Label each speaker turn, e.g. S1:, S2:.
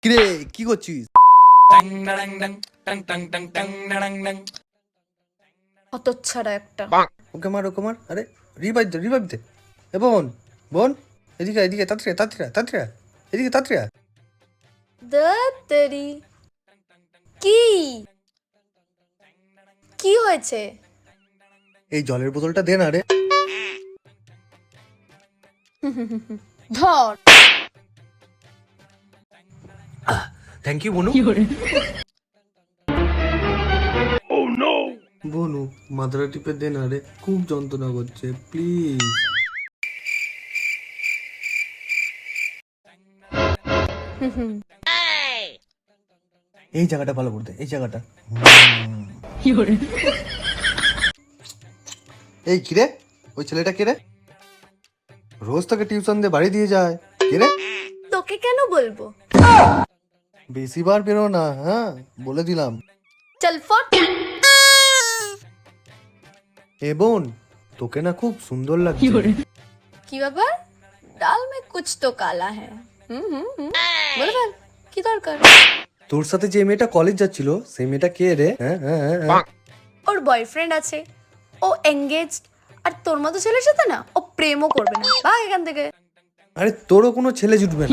S1: কিরে কি করছিস?
S2: হতচ্ছাড়া একটা।
S1: ওকে মার ওকে মার। আরে রিভাইভ দে। এ বোন বোন, এদিকে তাড়াতাড়ি এদিকে তাড়াতাড়ি।
S2: তেরি কি কি হয়েছে?
S1: এই জলের বোতলটা দে না রে।
S2: ধর।
S1: থ্যাংক ইউ বনু। বনু মাথাটা টিপে দে না রে, খুব যন্ত্রণা করছে প্লিজ। এই জায়গাটা ভালো করে দে, এই জায়গাটা। এই কিরে, ওই ছেলেটা কে রে? রোজ তাকে টিউশন দিয়ে বাড়ি দিয়ে যায়। কে রে?
S2: তোকে কেন বলবো?
S1: বেশি বার বেরো না, হ্যাঁ বলে দিলাম।
S2: চল ফট।
S1: এ বোন, তোকে না খুব সুন্দর লাগছে।
S2: কি ব্যাপার? ডাল মে কুছ তো কালা হ্যায়। বল বল, কি দরকার?
S1: তোর সাথে যে মেয়েটা কলেজ যাচ্ছিল সেই মেয়েটা কে রে? হ্যাঁ।
S2: ওর বয়ফ্রেন্ড আছে, ও এঙ্গেজড। আর তোর মতো ছেলের সাথে না ও প্রেমও করবে না। ভাগ এখান থেকে।
S1: আরে তোরও কোনো ছেলে জুটবে না।